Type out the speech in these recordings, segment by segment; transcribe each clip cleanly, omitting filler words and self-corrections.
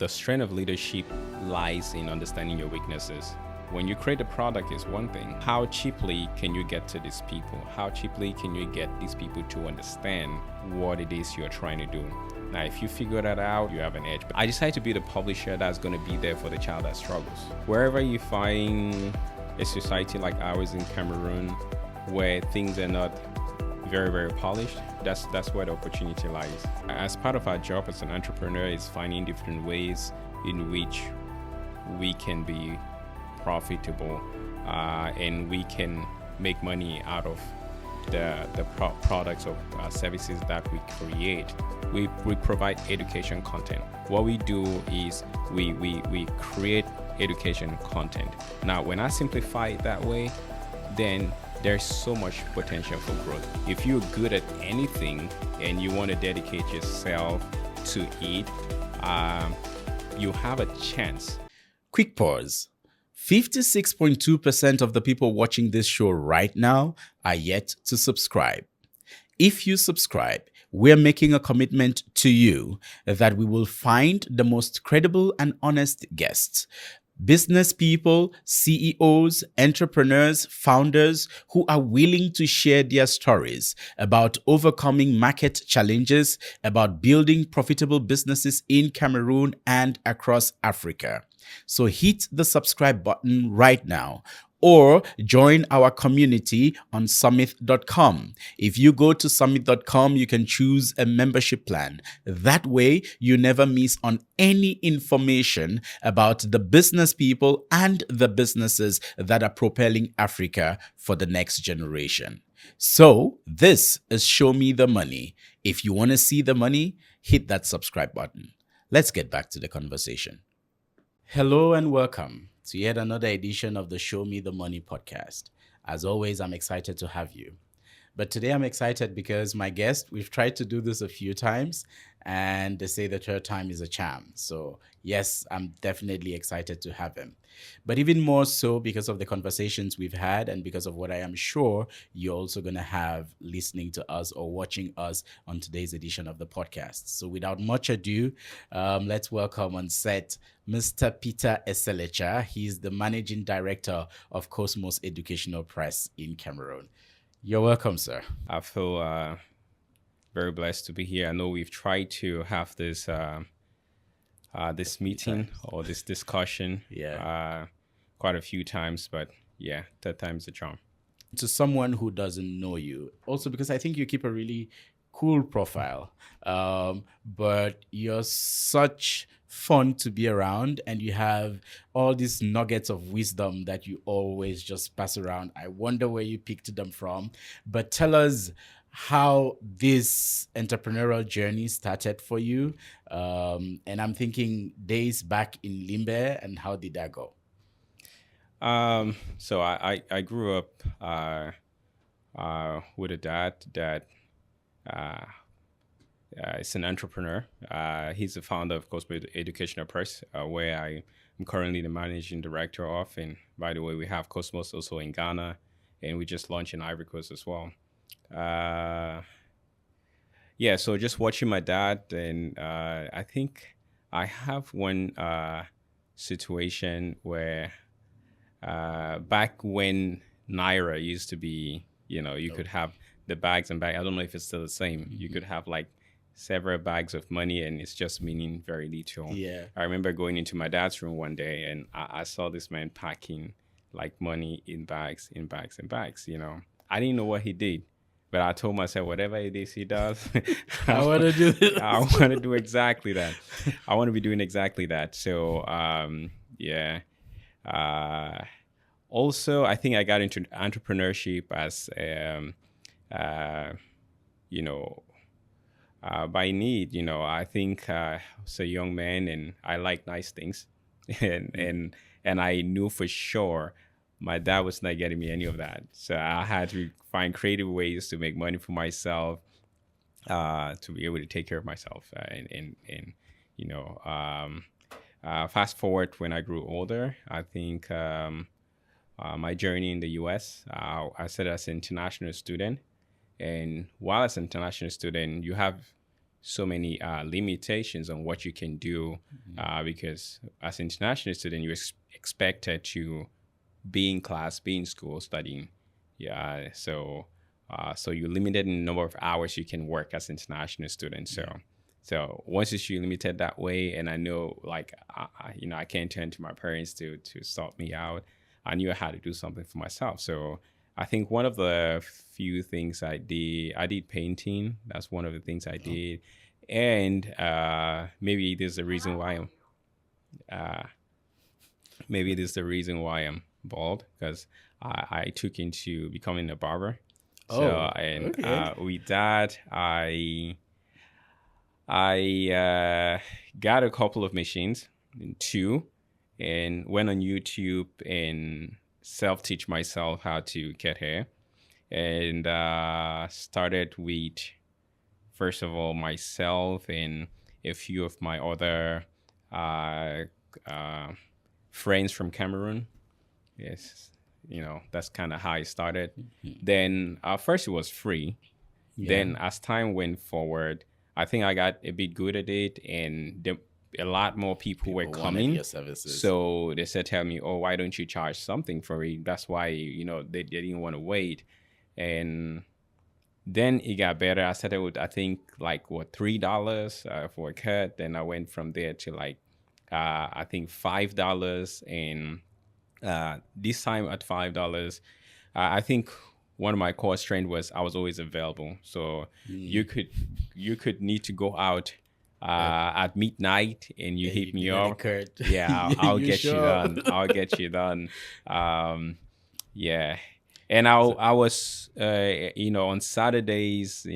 the strength of leadership lies in understanding your weaknesses. When you create a product is one thing. How cheaply can you get to these people? How cheaply can you get these people to understand what it is you're trying to do? Now, if you figure that out, you have an edge. But I decided to be the publisher that's going to be there for the child that struggles. Wherever you find a society like ours in Cameroon, where things are not very, very polished, that's where the opportunity lies. As part of our job as an entrepreneur is finding different ways in which we can be profitable and we can make money out of the products or services that we create. We provide education content. What we do is we create education content. Now, when I simplify it that way, then there's so much potential for growth. If you're good at anything and you want to dedicate yourself to it, you have a chance. Quick pause. 56.2% of the people watching this show right now are yet to subscribe. If you subscribe, we're making a commitment to you that we will find the most credible and honest guests. Business people, CEOs, entrepreneurs, founders who are willing to share their stories about overcoming market challenges, about building profitable businesses in Cameroon and across Africa. So hit the subscribe button right now, or join our community on Summith.com. If you go to Summith.com, you can choose a membership plan. That way, you never miss on any information about the business people and the businesses that are propelling Africa for the next generation. So this is Show Me the Money. If you want to see the money, hit that subscribe button. Let's get back to the conversation. Hello and welcome to yet another edition of the Show Me the Money podcast. As always, I'm excited to have you. But today I'm excited because my guest, we've tried to do this a few times and they say the third time is a charm. So yes, I'm definitely excited to have him. But even more so because of the conversations we've had and because of what I am sure you're also going to have listening to us or watching us on today's edition of the podcast. So without much ado, let's welcome on set Mr. Peter Eselecha. He's the managing director of Cosmos Educational Press in Cameroon. You're welcome, sir. I feel very blessed to be here. I know we've tried to have this this meeting or this discussion quite a few times, but yeah, third time's the charm. To someone who doesn't know you, also because I think you keep a really cool profile, but you're such fun to be around and you have all these nuggets of wisdom that you always just pass around. I wonder where you picked them from, but tell us how this entrepreneurial journey started for you. And I'm thinking days back in Limbe, and how did that go? So I grew up with a dad that is an entrepreneur. He's the founder of Cosmos Educational Press, where I am currently the managing director of. And by the way, we have Cosmos also in Ghana, and we just launched in Ivory Coast as well. So just watching my dad, and I think I have one situation where back when Naira used to be, you could have the bags and bags. I don't know if it's still the same. Mm-hmm. You could have like several bags of money and it's just meaning very little. Yeah. I remember going into my dad's room one day and I saw this man packing like money in bags. I didn't know what he did, but I told myself, whatever it is he does, I want to do this. I want to do exactly that. I want to be doing exactly that. So, also, I think I got into entrepreneurship as, by need. I think I was a young man and I like nice things, and I knew for sure my dad was not getting me any of that. So I had to find creative ways to make money for myself, to be able to take care of myself. Fast forward when I grew older, I think my journey in the U.S., I started as an international student. And while as an international student, you have so many limitations on what you can do, because as an international student, you're expected to be in class, be in school, studying. Yeah, so you're limited in the number of hours you can work as an international student. So once you're limited that way, and I know, like, I can't turn to my parents to sort me out. I knew I had to do something for myself. So I think one of the few things I did painting. That's one of the things I did. And maybe there's a reason why I'm bald, because I took into becoming a barber. Okay. With that, I got a couple of machines, two, and went on YouTube and self-teach myself how to cut hair, and started with, first of all, myself and a few of my other friends from Cameroon. Yes, that's kind of how I started. Then first it was free. Then as time went forward, I think I got a bit good at it, and a lot more people were wanted coming. your services. So they said, tell me, oh, why don't you charge something for it? That's why, they didn't want to wait. And then it got better. I started with, I think, like, $3 for a cut. Then I went from there to, like, I think $5. And this time at $5, I think one of my core strengths was I was always available. So you could need to go out at midnight, and you hit me up. Yeah, I'll get you done. I'll get you done. Yeah. And I was, on Saturdays,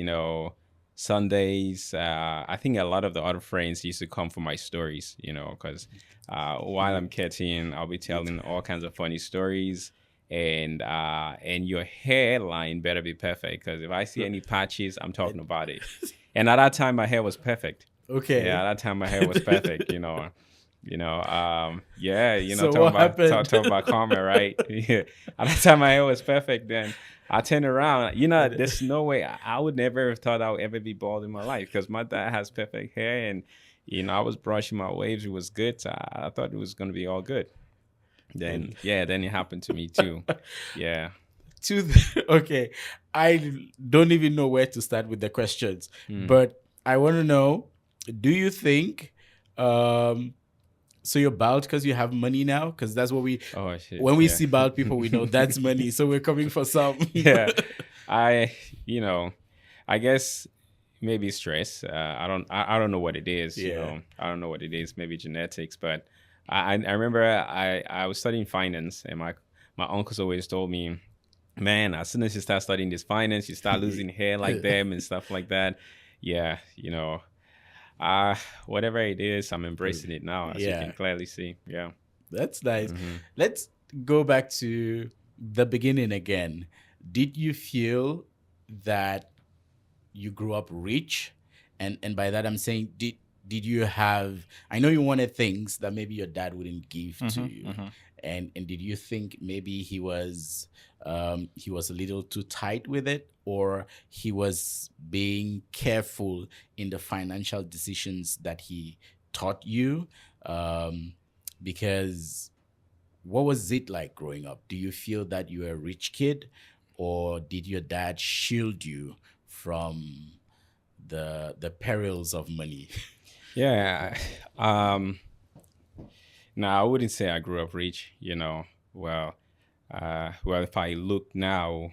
Sundays, I think a lot of the other friends used to come for my stories, because while I'm cutting, I'll be telling all kinds of funny stories. And your hairline better be perfect, because if I see any patches, I'm talking about it. And at that time, my hair was perfect. Okay. Yeah, at that time, my hair was perfect, So what happened? Talk about karma, right? Yeah. At that time, my hair was perfect. Then I turned around. There's no way. I would never have thought I would ever be bald in my life, because my dad has perfect hair, and I was brushing my waves. It was good. So I thought it was going to be all good. Then it happened to me too. Yeah. Okay, I don't even know where to start with the questions, but I want to know: do you think? So you're bald because you have money now? Because that's what when we see bald people, we know that's money. So we're coming for some. Yeah, I guess maybe stress. I don't know what it is. Yeah. I don't know what it is. Maybe genetics. But I remember I was studying finance, and my uncles always told me, man, as soon as you start studying this finance, you start losing hair like them and stuff like that. Yeah, whatever it is, I'm embracing it now, as you can clearly see. Yeah. That's nice. Let's go back to the beginning again. Did you feel that you grew up rich? And by that I'm saying, did you have, I know you wanted things that maybe your dad wouldn't give to you. And did you think maybe he was a little too tight with it, or he was being careful in the financial decisions that he taught you? Because what was it like growing up? Do you feel that you were a rich kid, or did your dad shield you from the perils of money? Yeah. No, I wouldn't say I grew up rich, Well, if I look now,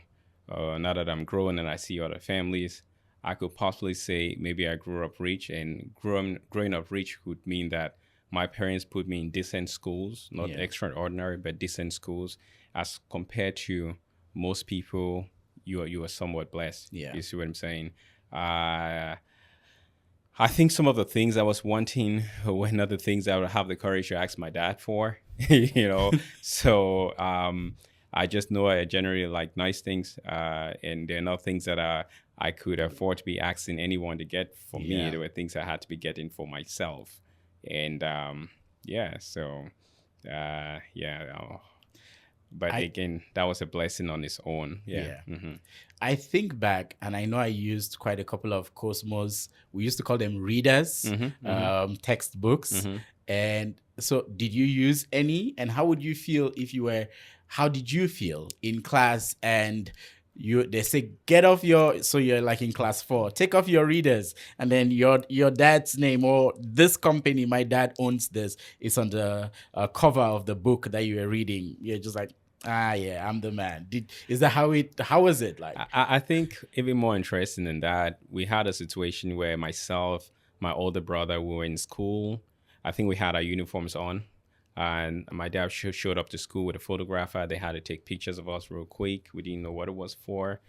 now that I'm growing and I see other families, I could possibly say maybe I grew up rich, and growing up rich would mean that my parents put me in decent schools, not extraordinary, but decent schools. As compared to most people, you are somewhat blessed. Yeah. You see what I'm saying? I think some of the things I was wanting were not the things I would have the courage to ask my dad for, So I just know I generally like nice things, and they're not things that I could afford to be asking anyone to get for me. There were things I had to be getting for myself. And But I again, that was a blessing on its own. Yeah. yeah. I think back, and I know I used quite a couple of Cosmos. We used to call them readers, textbooks. And so, did you use any? And how would you feel if you were? How did you feel in class? And they say get off your, so you're like in class 4, take off your readers, and then your dad's name or this company, my dad owns this, is on the cover of the book that you were reading. You're just like, ah, yeah, I'm the man. Is that how was it like? I think even more interesting than that, we had a situation where myself, my older brother, we were in school. I think we had our uniforms on, and my dad showed up to school with a photographer. They had to take pictures of us real quick. We didn't know what it was for.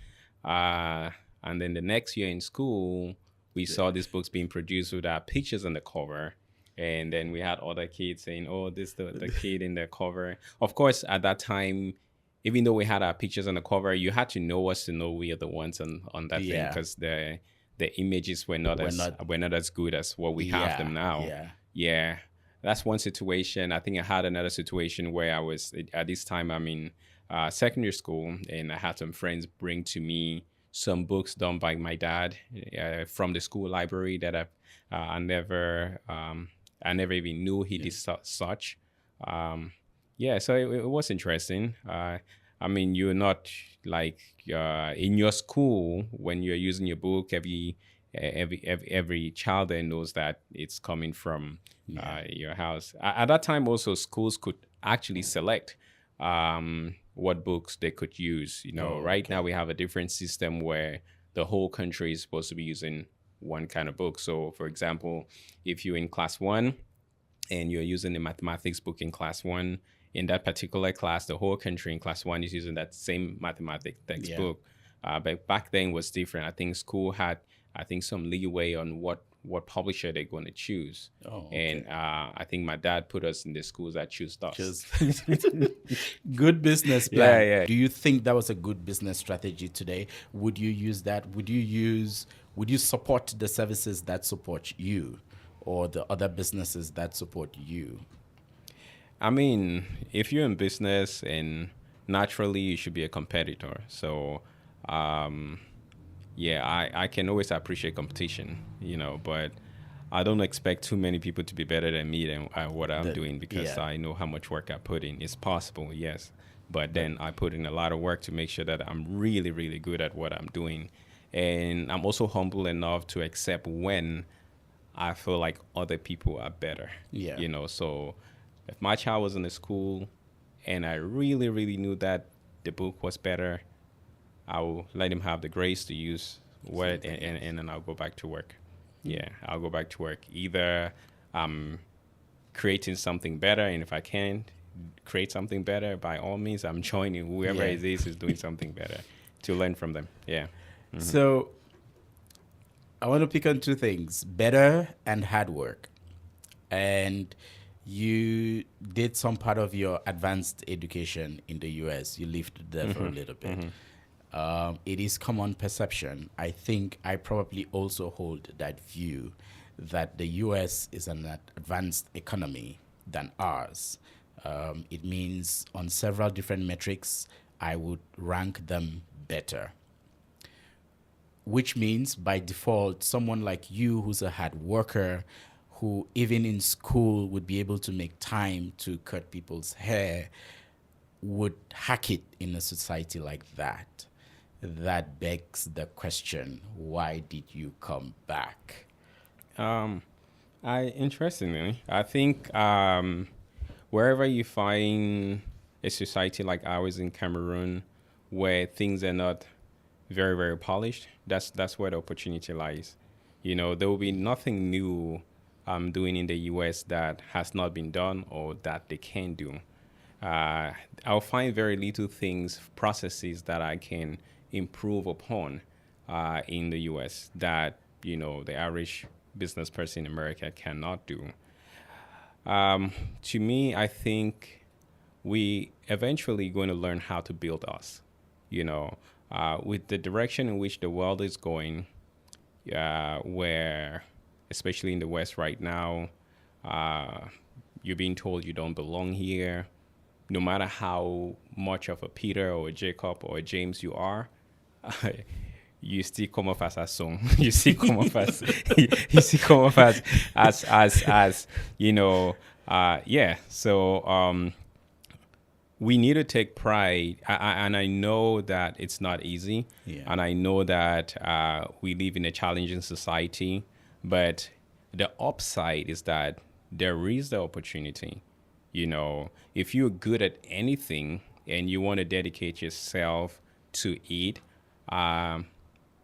And then the next year in school, we saw these books being produced with our pictures on the cover. And then we had other kids saying, oh, this the kid in the cover. Of course, at that time, even though we had our pictures on the cover, you had to know us to know we are the ones on that thing, because the images were not as good as what we have them now. Yeah. That's one situation. I think I had another situation where I was, at this time, I'm in secondary school, and I had some friends bring to me some books done by my dad from the school library that I never even knew he did such. So it was interesting. I mean, you're not like in your school when you're using your book. Every child there knows that it's coming from your house. At that time, also schools could actually select what books they could use. Right now we have a different system where the whole country is supposed to be using one kind of book. So, for example, if you're in class 1 and you're using the mathematics book in class 1, in that particular class, the whole country in class 1 is using that same mathematics textbook. But back then was different. I think school had, some leeway on what publisher they're going to choose. And I think my dad put us in the schools that choose us. Good business plan. Yeah. Do you think that was a good business strategy today? Would you use that? Would you support the services that support you, or the other businesses that support you? I mean, if you're in business, and naturally you should be a competitor. So, I can always appreciate competition, but I don't expect too many people to be better than me than what I'm doing, because I know how much work I put in. It's possible, yes, but then I put in a lot of work to make sure that I'm really, really good at what I'm doing. And I'm also humble enough to accept when I feel like other people are better. So if my child was in the school and I really, really knew that the book was better, I will let him have the grace to use what, and then I'll go back to work. Yeah, I'll go back to work. Either I'm creating something better, and if I can't create something better, by all means, I'm joining whoever it is doing something better to learn from them. Yeah. Mm-hmm. So I want to pick on two things: better and hard work. And you did some part of your advanced education in the US. You lived there for a little bit. It is common perception. I think I probably also hold that view that the US is an advanced economy than ours. It means on several different metrics, I would rank them better. Which means by default, someone like you who's a hard worker, who even in school would be able to make time to cut people's hair, would hack it in a society like that. That begs the question, why did you come back? Interestingly, I think wherever you find a society like ours in Cameroon, where things are not very, very polished, that's where the opportunity lies. There will be nothing new I'm doing in the US that has not been done or that they can do. I'll find very little things, processes that I can improve upon in the US that, the average business person in America cannot do. To me, I think we eventually going to learn how to build us, with the direction in which the world is going, where, especially in the West right now, you're being told you don't belong here. no matter how much of a Peter or a Jacob or a James you are, you still come off as a song. You still come off as you still come off as yeah. So we need to take pride, and I know that it's not easy, and I know that we live in a challenging society, but the upside is that there is the opportunity. If you're good at anything and you want to dedicate yourself to it,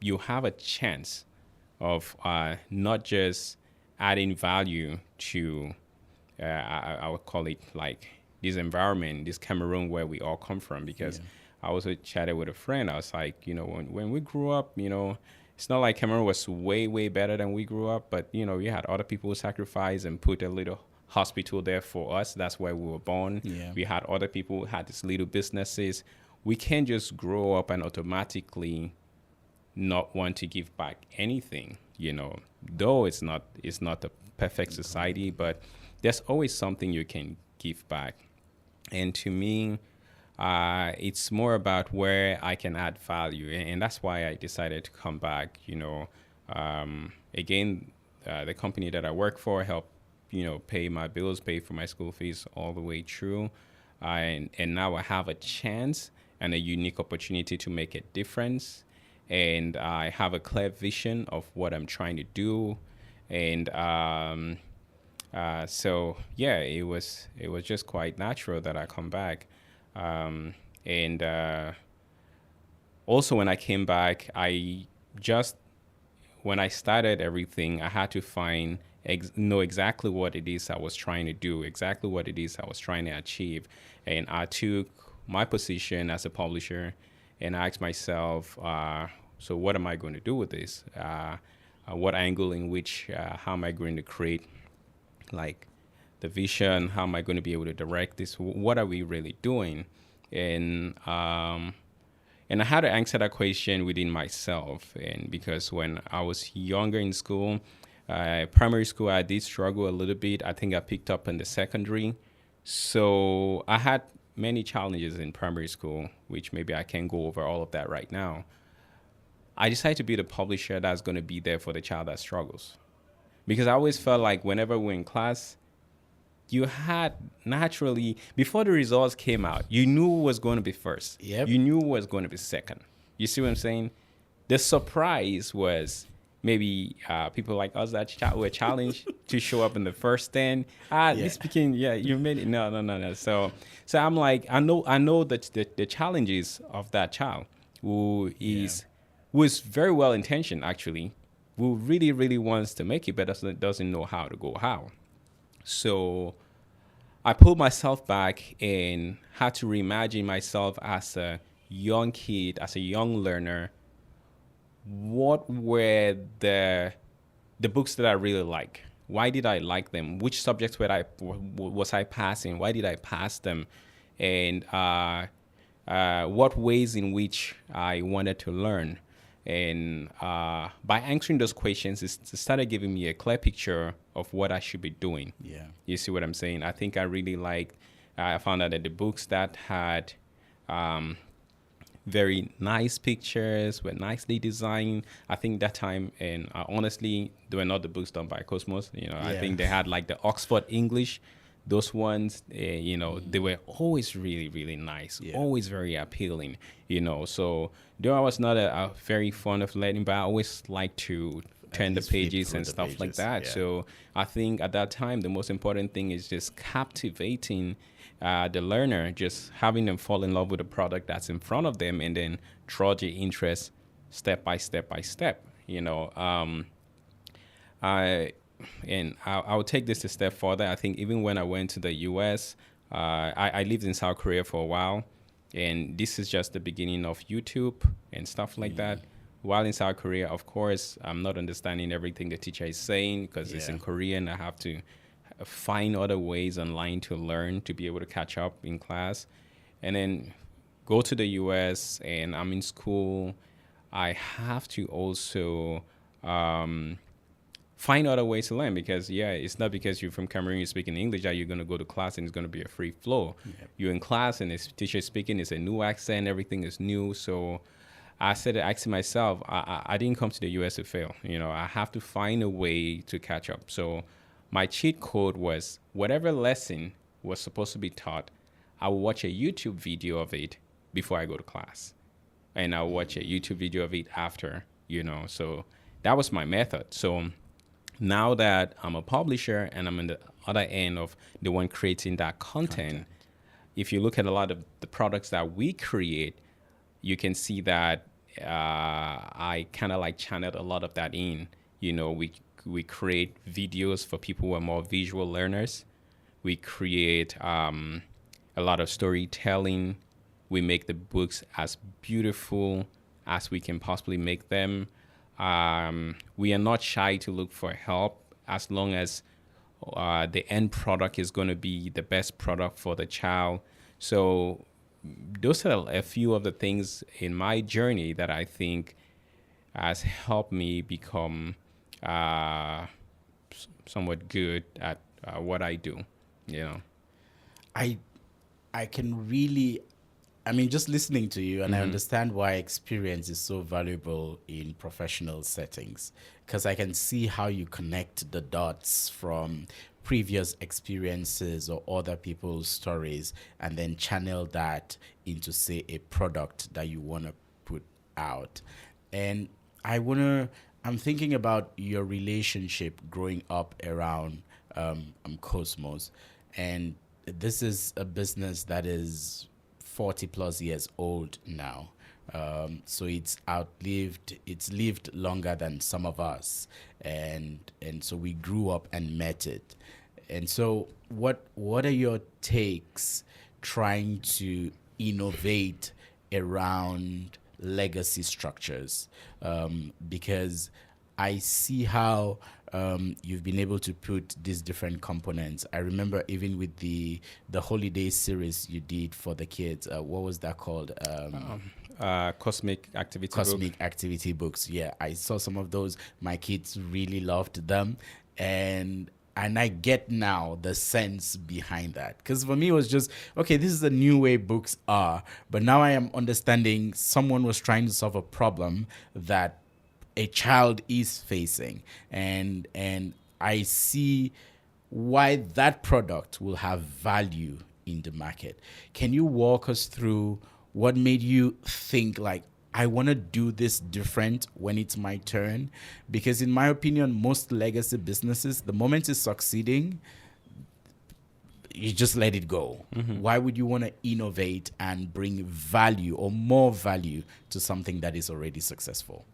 you have a chance of not just adding value to, I would call it like this environment, this Cameroon where we all come from. Because I also chatted with a friend. I was like, when we grew up, it's not like Cameroon was way, way better than we grew up, but, you had other people who sacrificed and put a little hospital there for us. That's where we were born. Yeah. We had other people who had these little businesses. We can't just grow up and automatically not want to give back anything, though it's not a perfect society, but there's always something you can give back. And to me, it's more about where I can add value. And that's why I decided to come back. Again, the company that I work for helped, pay my bills, pay for my school fees all the way through. And now I have a chance and a unique opportunity to make a difference. And I have a clear vision of what I'm trying to do. And so yeah, it was just quite natural that I come back. And also when I came back, when I started everything, I had to know exactly what it is I was trying to do, exactly what it is I was trying to achieve. And I took my position as a publisher and I asked myself, so what am I going to do with this? What angle in which, how am I going to create like the vision? How am I going to be able to direct this? What are we really doing? And I had to answer that question within myself. And because when I was younger in school, primary school, I did struggle a little bit. I think I picked up in the secondary. So I had many challenges in primary school, which maybe I can't go over all of that right now. I decided to be the publisher that's going to be there for the child that struggles. Because I always felt like whenever we're in class, you had naturally, before the results came out, you knew who was going to be first. Yep. You knew who was going to be second. You see what I'm saying? The surprise was maybe people like us that were challenged to show up in the first 10. This became, you made it. No. So I'm like, I know that the challenges of that child who is very well intentioned actually, who really, really wants to make it, but doesn't know how to go how. So I pulled myself back and had to reimagine myself as a young kid, as a young learner. What were the books that I really like? Why did I like them? Which subjects was I passing? Why did I pass them? And what ways in which I wanted to learn? And by answering those questions, it started giving me a clear picture of what I should be doing. Yeah. You see what I'm saying? I think I really liked, I found out that the books that had very nice pictures, were nicely designed. I think that time, and honestly, they were not the books done by Cosmos. I think they had like the Oxford English. Those ones, they were always really, really nice, always very appealing, So though I was not a very fond of learning, but I always like to turn the pages and stuff like that. Yeah. So I think at that time, the most important thing is just captivating the learner, just having them fall in love with the product that's in front of them and then draw the interest step by step by step, And I would take this a step further. I think even when I went to the U.S., I lived in South Korea for a while, and this is just the beginning of YouTube and stuff like that. While in South Korea, of course, I'm not understanding everything the teacher is saying because it's in Korean. I have to find other ways online to learn to be able to catch up in class. And then go to the U.S. and I'm in school. I have to also find other ways to learn, because it's not because you're from Cameroon, you're speaking English, that you're going to go to class and it's going to be a free flow. You're in class and this teacher speaking, it's a new accent, everything is new. So I started asking myself, I didn't come to the US to fail. I have to find a way to catch up. So my cheat code was whatever lesson was supposed to be taught, I will watch a YouTube video of it before I go to class. And I'll watch a YouTube video of it after, So that was my method. So now that I'm a publisher and I'm in the other end of the one creating that content, if you look at a lot of the products that we create, you can see that I kind of like channeled a lot of that in. We create videos for people who are more visual learners. We create a lot of storytelling. We make the books as beautiful as we can possibly make them. We are not shy to look for help, as long as the end product is going to be the best product for the child. So those are a few of the things in my journey that I think has helped me become somewhat good at what I do. I can really, just listening to you, and I understand why experience is so valuable in professional settings, because I can see how you connect the dots from previous experiences or other people's stories and then channel that into, say, a product that you want to put out. And I'm thinking about your relationship growing up around Cosmos, and this is a business that is 40 plus years old now. So it's lived longer than some of us. And so we grew up and met it. And so what are your takes trying to innovate around legacy structures? Because I see how you've been able to put these different components. I remember even with the holiday series you did for the kids. What was that called? Cosmic Activity Books. Yeah, I saw some of those. My kids really loved them, and I get now the sense behind that. Because for me, it was just, okay, this is the new way books are. But now I am understanding someone was trying to solve a problem that a child is facing. And I see why that product will have value in the market. Can you walk us through what made you think, like, I want to do this different when it's my turn? Because in my opinion, most legacy businesses, the moment it's succeeding, you just let it go. Why would you want to innovate and bring value or more value to something that is already successful?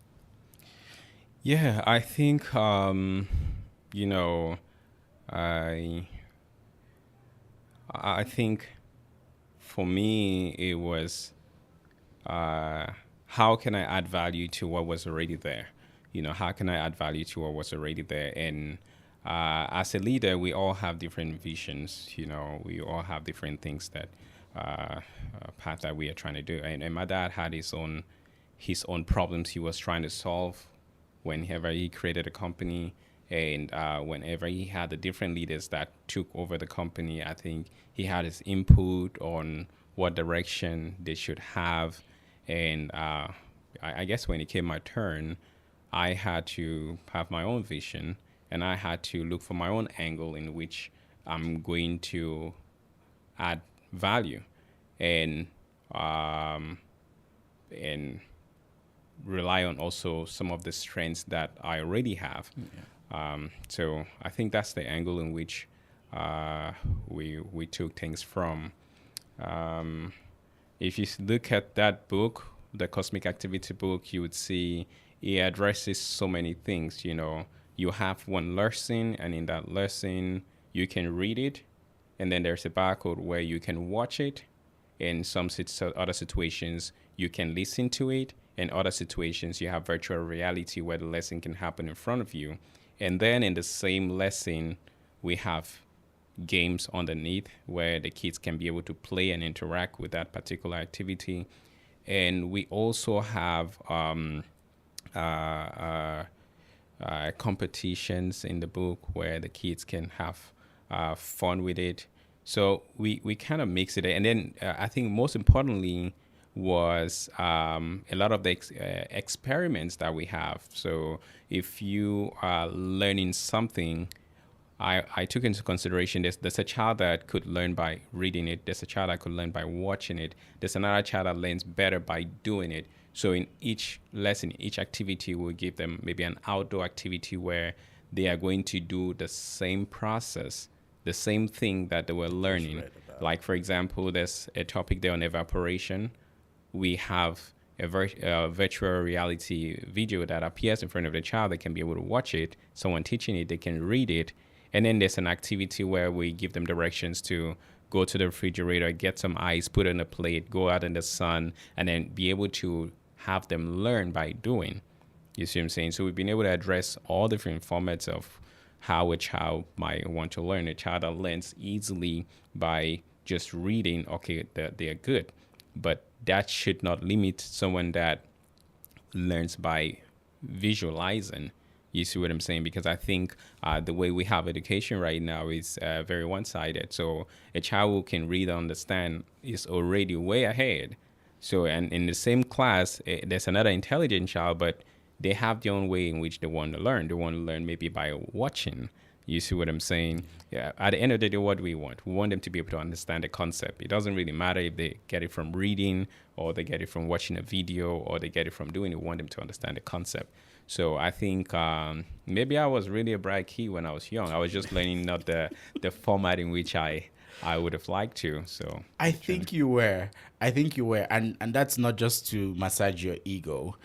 Yeah, I think, I think for me, it was, how can I add value to what was already there? How can I add value to what was already there? And as a leader, we all have different visions. We all have different things that path that we are trying to do. And my dad had his own problems he was trying to solve whenever he created a company, and whenever he had the different leaders that took over the company. I think he had his input on what direction they should have. And I guess when it came my turn, I had to have my own vision, and I had to look for my own angle in which I'm going to add value and rely on also some of the strengths that I already have. So I think that's the angle in which we took things from. If you look at that book, the Cosmic Activity book, you would see it addresses so many things. You have one lesson, and in that lesson, you can read it, and then there's a barcode where you can watch it. In some other situations, you can listen to it. In other situations, you have virtual reality where the lesson can happen in front of you. And then in the same lesson, we have games underneath where the kids can be able to play and interact with that particular activity. And we also have competitions in the book where the kids can have fun with it. So we kind of mix it. And then I think most importantly was a lot of the experiments that we have. So if you are learning something, I took into consideration there's a child that could learn by reading it. There's a child that could learn by watching it. There's another child that learns better by doing it. So in each lesson, each activity, we'll give them maybe an outdoor activity where they are going to do the same process, the same thing that they were learning. Like, for example, there's a topic there on evaporation. We have a virtual reality video that appears in front of the child. They can be able to watch it. Someone teaching it, they can read it. And then there's an activity where we give them directions to go to the refrigerator, get some ice, put it on a plate, go out in the sun, and then be able to have them learn by doing. You see what I'm saying? So we've been able to address all different formats of how a child might want to learn. A child that learns easily by just reading, okay, they're good. But that should not limit someone that learns by visualizing. You see what I'm saying? Because I think the way we have education right now is very one-sided. So a child who can read and understand is already way ahead. So, and in the same class, there's another intelligent child, but they have their own way in which they want to learn. They want to learn maybe by watching. You see what I'm saying? Yeah. At the end of the day, what do we want? We want them to be able to understand the concept. It doesn't really matter if they get it from reading or they get it from watching a video or they get it from doing it. We want them to understand the concept. So I think maybe I was really a bright kid when I was young. I was just learning not the format in which I would have liked to. So I think you were. And that's not just to massage your ego,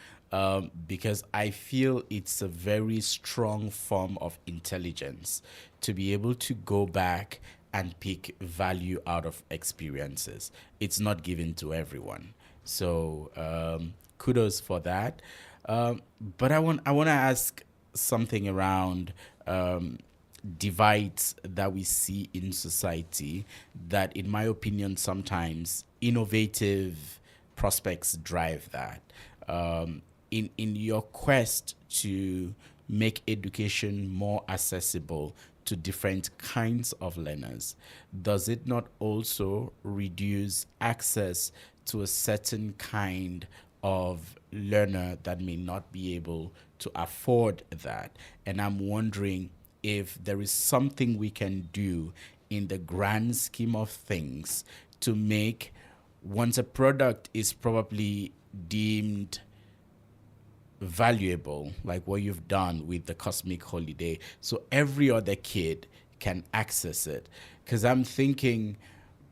because I feel it's a very strong form of intelligence to be able to go back and pick value out of experiences. It's not given to everyone. So kudos for that. But I want to ask something around divides that we see in society that, in my opinion, sometimes innovative prospects drive that. In your quest to make education more accessible to different kinds of learners, does it not also reduce access to a certain kind of learner that may not be able to afford that? And I'm wondering if there is something we can do in the grand scheme of things to make, once a product is probably deemed valuable, like what you've done with the Cosmic Holiday, so every other kid can access it. Because I'm thinking,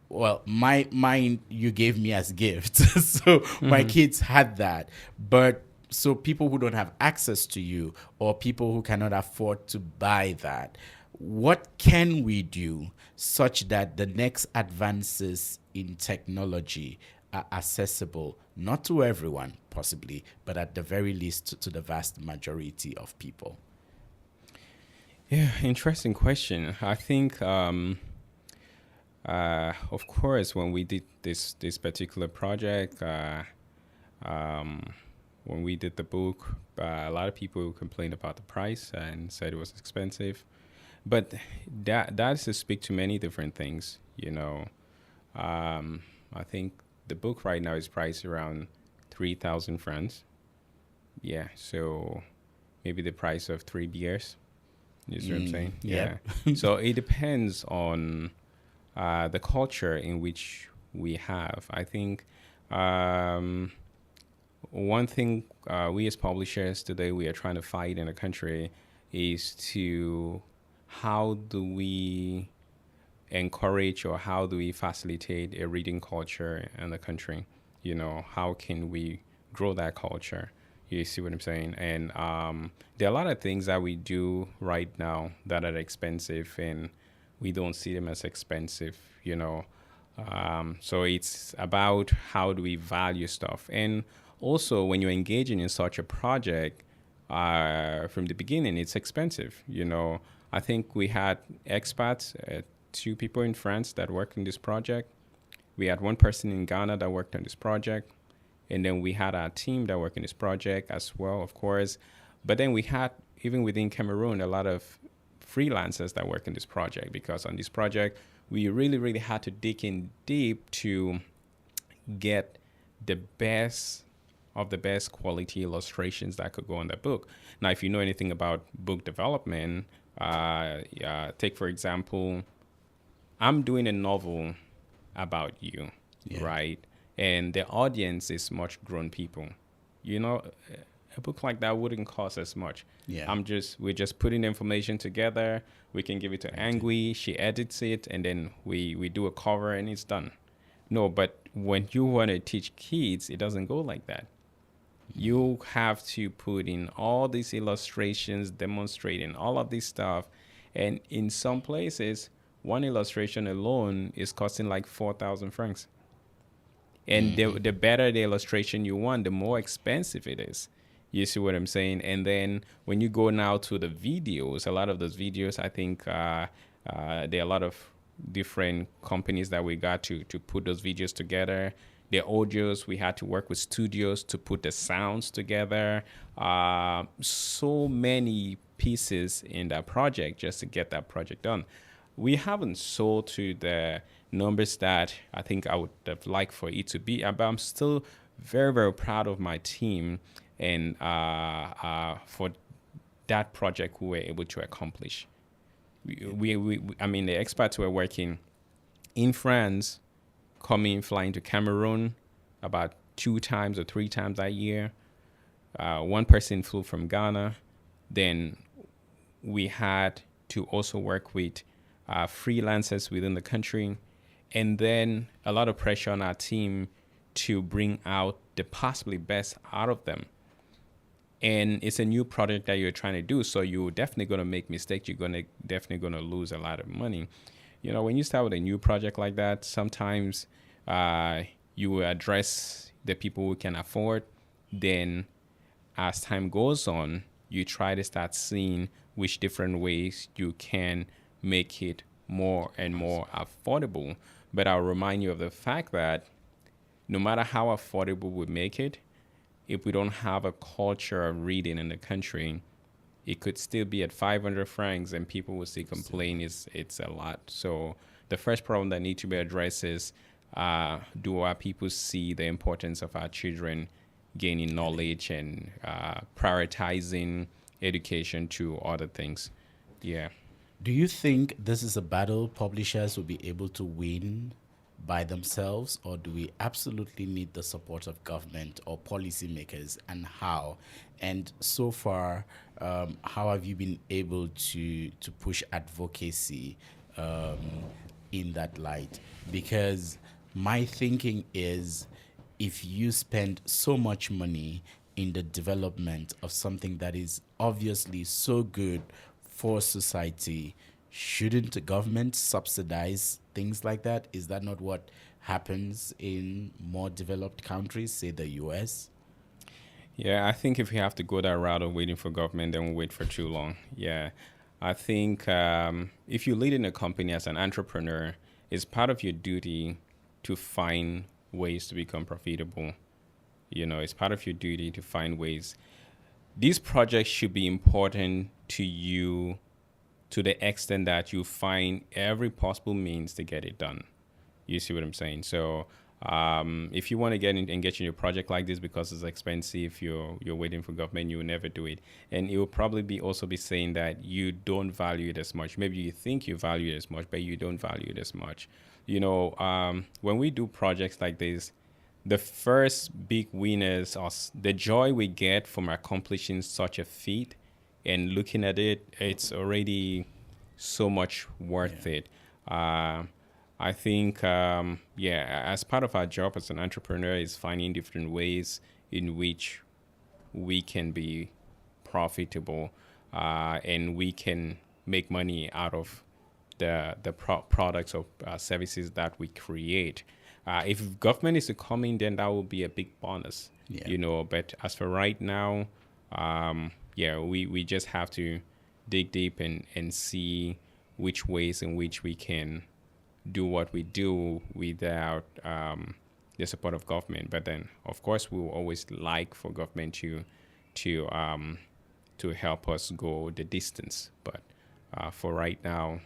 well, mine you gave me as gifts. So my kids had that. But so people who don't have access to you, or people who cannot afford to buy that, what can we do such that the next advances in technology are accessible, not to everyone possibly, but at the very least to the vast majority of people? Yeah, interesting question. I think, of course, when we did this particular project, when we did the book, a lot of people complained about the price and said it was expensive. But that is to speak to many different things, you know. I think the book right now is priced around 3,000 francs. Yeah, so maybe the price of 3 beers. You see what I'm saying? Yeah. So it depends on the culture in which we have. I think one thing we as publishers today we are trying to fight in the country is to how do we encourage or how do we facilitate a reading culture in the country? You know, how can we grow that culture? You see what I'm saying? And there are a lot of things that we do right now that are expensive and we don't see them as expensive, you know. So it's about how do we value stuff. And also when you're engaging in such a project, from the beginning, it's expensive. You know, I think we had expats, 2 people in France that worked on this project. We had 1 person in Ghana that worked on this project. And then we had our team that worked in this project as well, of course. But then we had even within Cameroon, a lot of freelancers that work in this project, because on this project, we really, really had to dig in deep to get the best of the best quality illustrations that could go on the book. Now, if you know anything about book development, take for example, I'm doing a novel about you, right? And the audience is much grown people. You know, a book like that wouldn't cost as much. Yeah. We're just putting information together. We can give it to Angui. She edits it, and then we do a cover, and it's done. No, but when you want to teach kids, it doesn't go like that. You have to put in all these illustrations, demonstrating all of this stuff. And in some places, one illustration alone is costing like 4,000 francs. And the better the illustration you want, the more expensive it is. You see what I'm saying? And then when you go now to the videos, a lot of those videos, I think there are a lot of different companies that we got to put those videos together. The audios, we had to work with studios to put the sounds together. So many pieces in that project just to get that project done. We haven't sold to the numbers that I think I would have liked for it to be, but I'm still very, very proud of my team and for that project we were able to accomplish. I mean, the experts were working in France, flying to Cameroon about 2 times or 3 times that year. One person flew from Ghana. Then we had to also work with freelancers within the country, and then a lot of pressure on our team to bring out the possibly best out of them. And it's a new product that you're trying to do, so you're definitely going to make mistakes. You're definitely going to lose a lot of money. You know, when you start with a new project like that, sometimes you address the people who can afford. Then as time goes on, you try to start seeing which different ways you can make it more and more affordable. But I'll remind you of the fact that no matter how affordable we make it, if we don't have a culture of reading in the country, it could still be at 500 francs and people will still complain it's a lot. So the first problem that needs to be addressed is, do our people see the importance of our children gaining knowledge and prioritizing education to other things? Yeah. Do you think this is a battle publishers will be able to win by themselves, or do we absolutely need the support of government or policymakers, and how? And so far, how have you been able to push advocacy in that light? Because my thinking is, if you spend so much money in the development of something that is obviously so good for society, shouldn't the government subsidize things like that? Is that not what happens in more developed countries, say the US? Yeah, I think if we have to go that route of waiting for government, then we'll wait for too long. Yeah, I think if you lead in a company as an entrepreneur, it's part of your duty to find ways to become profitable. You know, it's part of your duty to find ways. These projects should be important to you to the extent that you find every possible means to get it done. You see what I'm saying? So if you want to get engaged in a project like this because it's expensive, you're waiting for government, you will never do it. And it will probably also be saying that you don't value it as much. Maybe you think you value it as much, but you don't value it as much. You know, when we do projects like this, the first big winners are the joy we get from accomplishing such a feat, and looking at it, it's already so much worth it. I think, as part of our job as an entrepreneur is finding different ways in which we can be profitable and we can make money out of the products or services that we create. If government is to come in, then that will be a big bonus, you know. But as for right now, we just have to dig deep and see which ways in which we can do what we do without the support of government. But then, of course, we will always like for government to to help us go the distance. But for right now,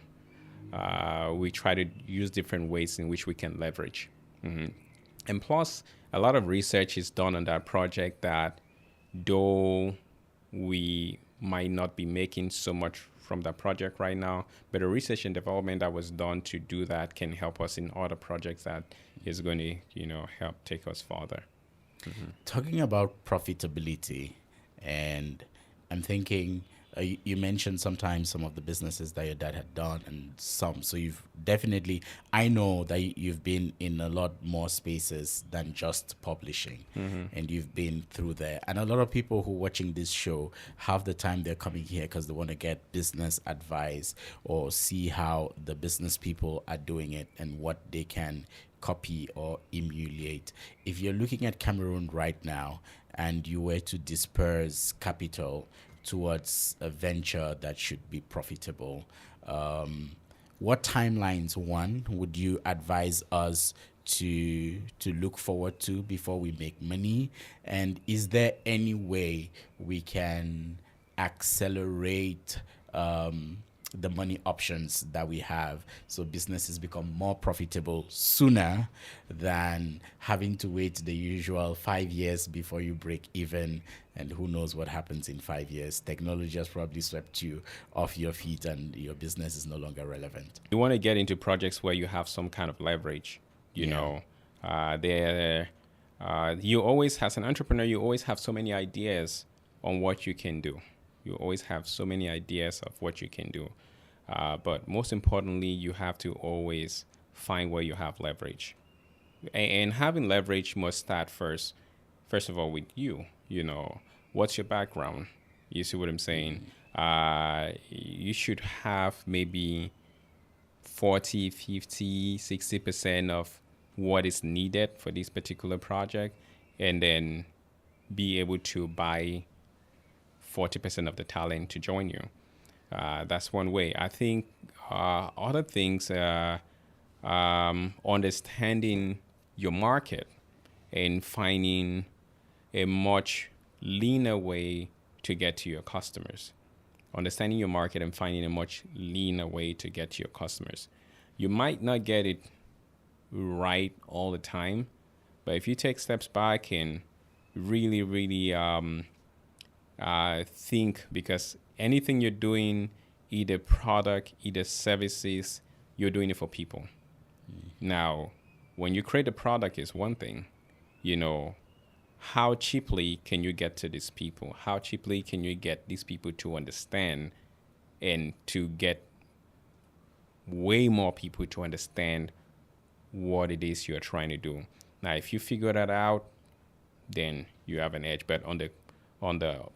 we try to use different ways in which we can leverage. And plus, a lot of research is done on that project that though we might not be making so much from that project right now, but the research and development that was done to do that can help us in other projects that is going to, help take us farther. Talking about profitability, and I'm thinking, you mentioned sometimes some of the businesses that your dad had done and some. So you've definitely, I know that you've been in a lot more spaces than just publishing, and you've been through there. And a lot of people who are watching this show, half the time they're coming here because they want to get business advice or see how the business people are doing it and what they can copy or emulate. If you're looking at Cameroon right now and you were to disperse capital towards a venture that should be profitable, what timelines, one, would you advise us to look forward to before we make money? And is there any way we can accelerate the money options that we have so businesses become more profitable sooner than having to wait the usual 5 years before you break even? And who knows what happens in 5 years? Technology has probably swept you off your feet and your business is no longer relevant. You want to get into projects where you have some kind of leverage, you always, as an entrepreneur, you always have so many ideas on what you can do. You always have so many ideas of what you can do. But most importantly, you have to always find where you have leverage. And having leverage must start first of all, with you. What's your background? You see what I'm saying? You should have maybe 40, 50, 60% of what is needed for this particular project, and then be able to buy 40% of the talent to join you. That's one way. I think other things, understanding your market and finding a much leaner way to get to your customers. Understanding your market and finding a much leaner way to get to your customers. You might not get it right all the time, but if you take steps back and really, really think, because anything you're doing, either product, either services, you're doing it for people. Now, when you create a product is one thing, how cheaply can you get to these people? How cheaply can you get these people to understand and to get way more people to understand what it is you're trying to do? Now, if you figure that out, then you have an edge. But on the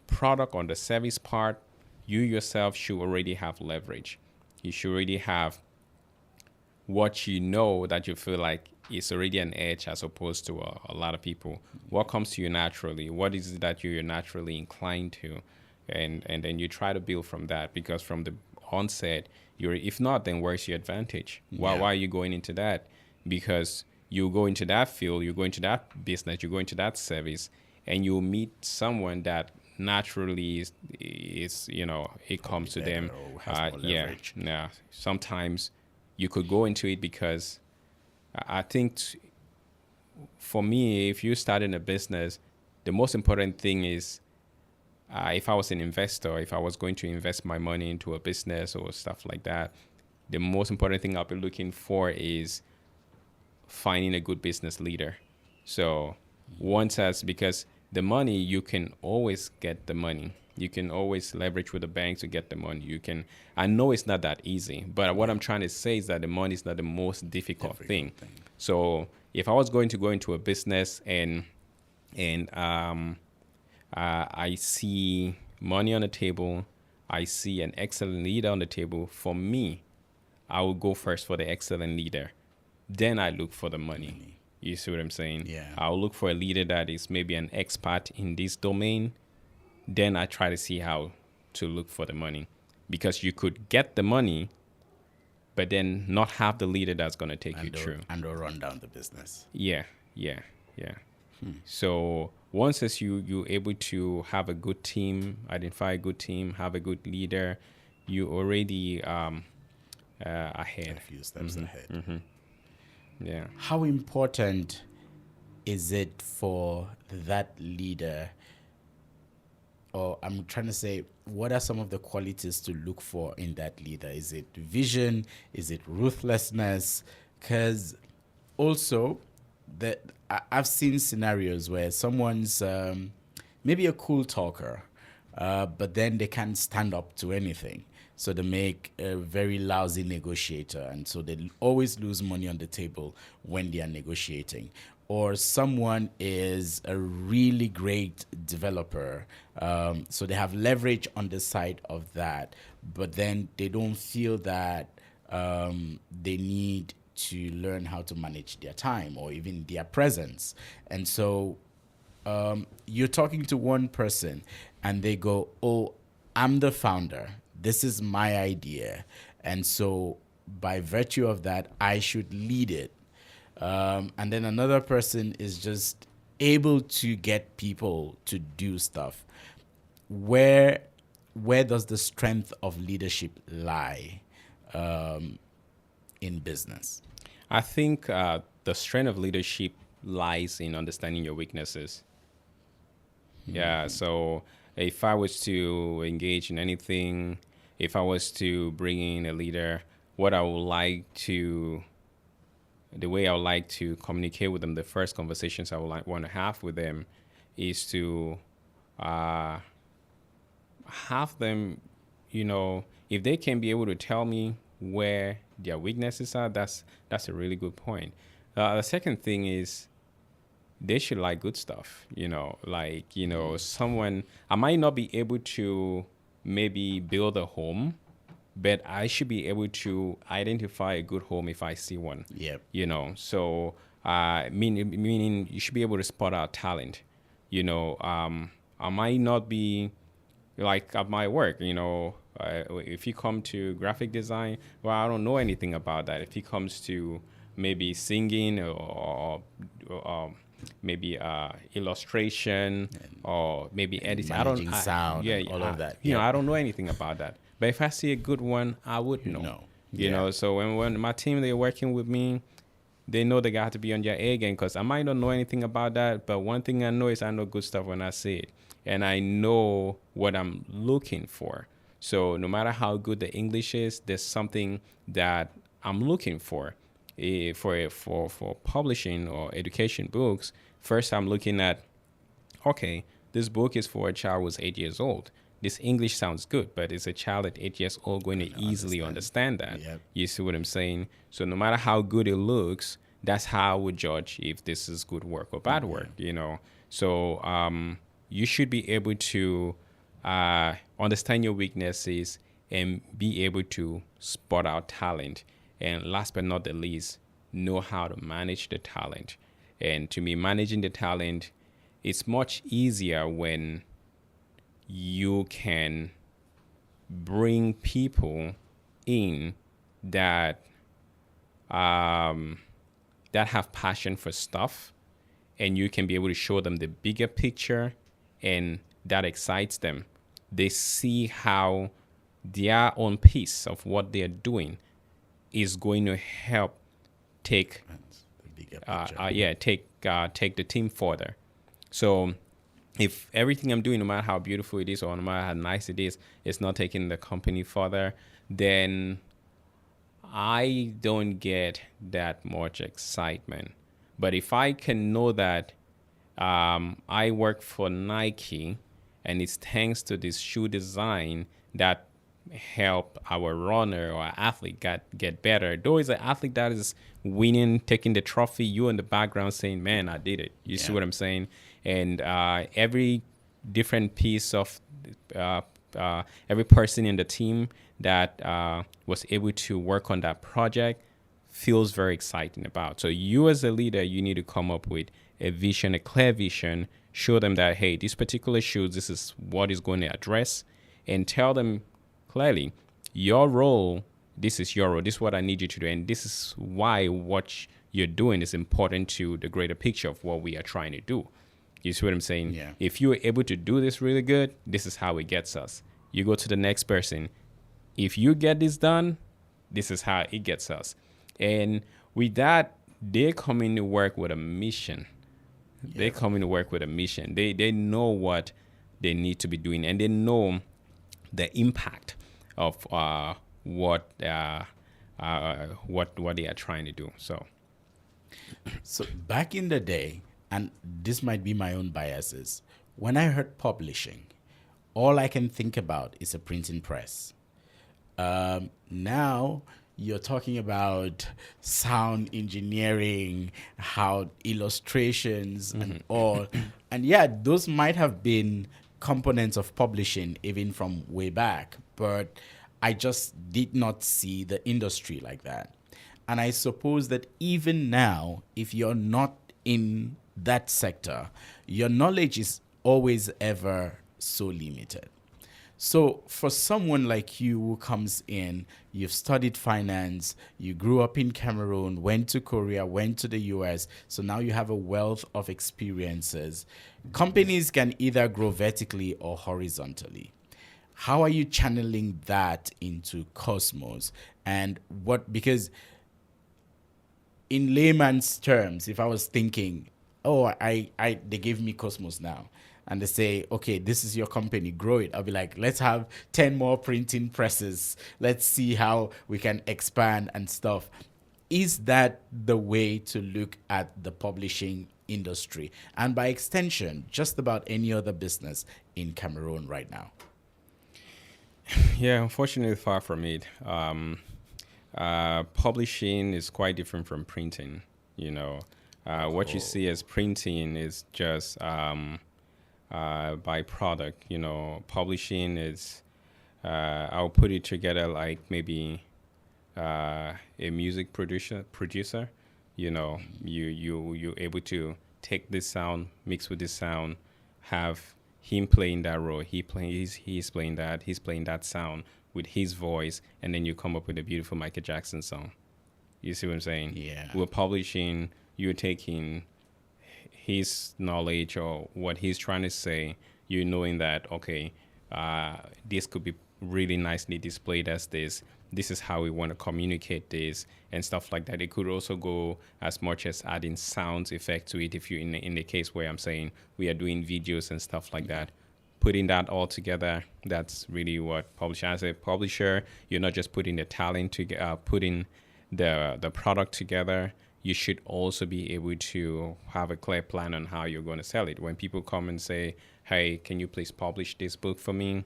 product, on the service part, you yourself should already have leverage. You should already have what that you feel like is already an edge as opposed to a lot of people. What comes to you naturally? What is it that you're naturally inclined to? And then you try to build from that, because from the onset, if not, then where's your advantage? Why are you going into that? Because you go into that field, you go into that business, you go into that service, and you'll meet someone that naturally is it comes to them. Sometimes you could go into it because I think for me, if you start in a business, the most important thing is if I was an investor, if I was going to invest my money into a business or stuff like that, the most important thing I'll be looking for is finding a good business leader. So because the money, you can always get the money. You can always leverage with the bank to get the money. I know it's not that easy, but what I'm trying to say is that the money is not the most difficult thing. So if I was going to go into a business and I see money on the table, I see an excellent leader on the table, for me, I will go first for the excellent leader. Then I look for the money. You see what I'm saying? Yeah. I'll look for a leader that is maybe an expert in this domain. Then I try to see how to look for the money. Because you could get the money, but then not have the leader that's going to take you through. And or run down the business. Yeah. So once as you're able to have a good team, identify a good team, have a good leader, you already ahead. A few steps ahead. Yeah. How important is it for that leader, or I'm trying to say, what are some of the qualities to look for in that leader? Is it vision? Is it ruthlessness? Because also, I've seen scenarios where someone's maybe a cool talker, but then they can't stand up to anything. So they make a very lousy negotiator, and so they always lose money on the table when they are negotiating. Or someone is a really great developer, so they have leverage on the side of that, but then they don't feel that they need to learn how to manage their time or even their presence. And so you're talking to one person and they go, oh, I'm the founder. This is my idea. And so by virtue of that, I should lead it. And then another person is just able to get people to do stuff. Where does the strength of leadership lie in business? I think the strength of leadership lies in understanding your weaknesses. Yeah, so if I was to engage in anything, if I was to bring in a leader, what I would like to, the way I would like to communicate with them, the first conversations I would want to have with them is to have them, if they can be able to tell me where their weaknesses are, that's a really good point. The second thing is they should like good stuff, someone, I might not be able to maybe build a home, but I should be able to identify a good home if I see one. Yep. So meaning you should be able to spot out talent. I might not be like at my work, if you come to graphic design, well, I don't know anything about that. If he comes to maybe singing or maybe illustration or maybe editing, managing sound, all of that. I don't know anything about that. But if I see a good one, I would know. So when my team, they're working with me, they know they got to be on their A game, because I might not know anything about that, but one thing I know is I know good stuff when I see it, and I know what I'm looking for. So no matter how good the English is, there's something that I'm looking for. For publishing or education books, first I'm looking at, okay, this book is for a child who's 8 years old. This English sounds good, but is a child at 8 years old going to easily understand that? Yep. You see what I'm saying? So no matter how good it looks, that's how I would judge if this is good work or bad work, So you should be able to understand your weaknesses and be able to spot out talent. And last but not the least, know how to manage the talent. And to me, managing the talent, it's much easier when you can bring people in that that have passion for stuff, and you can be able to show them the bigger picture, and that excites them. They see how their own piece of what they're doing is going to help take take the team further. So if everything I'm doing, no matter how beautiful it is or no matter how nice it is not taking the company further, then I don't get that much excitement. But if I can know that I work for Nike, and it's thanks to this shoe design that help our runner or athlete get better. Though it's an athlete that is winning, taking the trophy, you in the background saying, man, I did it. You see what I'm saying? And every different piece of every person in the team that was able to work on that project feels very exciting about. So you as a leader, you need to come up with a vision, a clear vision, show them that, hey, this particular shoes, this is what is going to address, and tell them clearly, your role, this is your role, this is what I need you to do, and this is why what you're doing is important to the greater picture of what we are trying to do. You see what I'm saying? Yeah. If you are able to do this really good, this is how it gets us. You go to the next person. If you get this done, this is how it gets us. And with that, they come in to work with a mission. They come in to work with a mission. They know what they need to be doing, and they know the impact of what they are trying to do. So back in the day, and this might be my own biases, when I heard publishing, all I can think about is a printing press. Now you're talking about sound engineering, how illustrations and all. And yeah, those might have been components of publishing even from way back, but I just did not see the industry like that. And I suppose that even now, if you're not in that sector, your knowledge is always ever so limited. So for someone like you who comes in, you've studied finance, you grew up in Cameroon, went to Korea, went to the US, so now you have a wealth of experiences. Companies can either grow vertically or horizontally. How are you channeling that into Cosmos? And because in layman's terms, if I was thinking, oh, they gave me Cosmos now, and they say, okay, this is your company, grow it. I'll be like, let's have 10 more printing presses. Let's see how we can expand and stuff. Is that the way to look at the publishing industry? And by extension, just about any other business in Cameroon right now? Yeah, unfortunately, far from it. Publishing is quite different from printing. What you see as printing is just byproduct. Publishing is, I'll put it together like maybe a music producer. You're able to take this sound, mix with this sound, have him playing that role. He's playing that sound with his voice, and then you come up with a beautiful Michael Jackson song. You see what I'm saying? Yeah. We're publishing, you're taking his knowledge or what he's trying to say, you're knowing that, okay, this could be really nicely displayed as this. This is how we want to communicate this and stuff like that. It could also go as much as adding sounds effect to it. If you're in the case where I'm saying we are doing videos and stuff like that, putting that all together, that's really what publishing. As a publisher, you're not just putting the talent together, putting the product together. You should also be able to have a clear plan on how you're going to sell it. When people come and say, hey, can you please publish this book for me?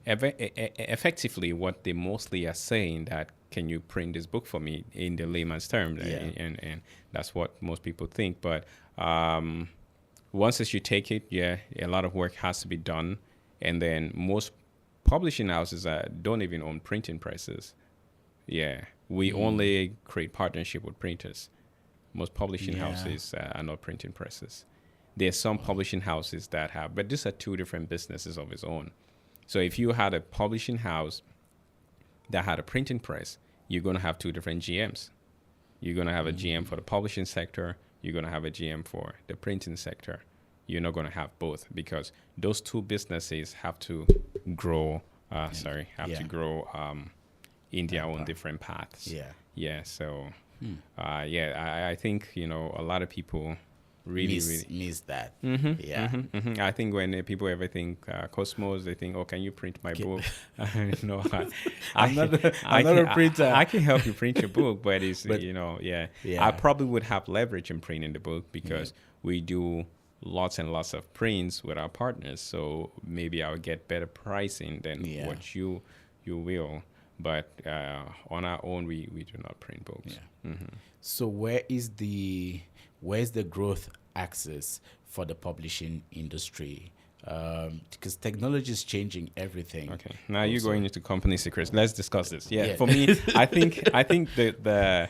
Effectively, what they mostly are saying that, can you print this book for me, in the layman's term? Yeah. And that's what most people think. But once as you take it, yeah, a lot of work has to be done. And then most publishing houses don't even own printing presses. Yeah, we only create partnership with printers. Most publishing houses are not printing presses. There's some publishing houses that have, but these are two different businesses of its own. So if you had a publishing house that had a printing press, you're going to have two different GMs. You're going to have a GM for the publishing sector. You're going to have a GM for the printing sector. You're not going to have both, because those two businesses have to grow, to grow in their own different paths. Yeah. So, I think, a lot of people really miss that. I think when people ever think Cosmos, they think, oh, can you print my book? No, I'm not a printer. I can help you print your book, but I probably would have leverage in printing the book, because we do lots and lots of prints with our partners. So maybe I'll get better pricing than what you will. But on our own, we do not print books. So where's the growth axis for the publishing industry? Because technology is changing everything. Okay, now you're going into company secrets. Let's discuss this. For me, I think the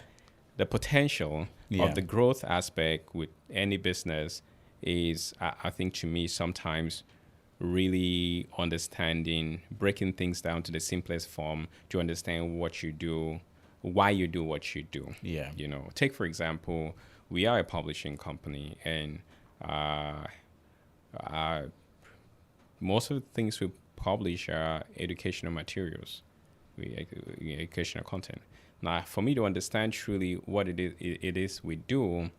potential of the growth aspect with any business is, I think, to me, sometimes really understanding, breaking things down to the simplest form to understand what you do, why you do what you do. Yeah. You know, take for example, we are a publishing company, and uh, uh, most of the things we publish are educational materials, educational content. Now, for me to understand truly what it is we do,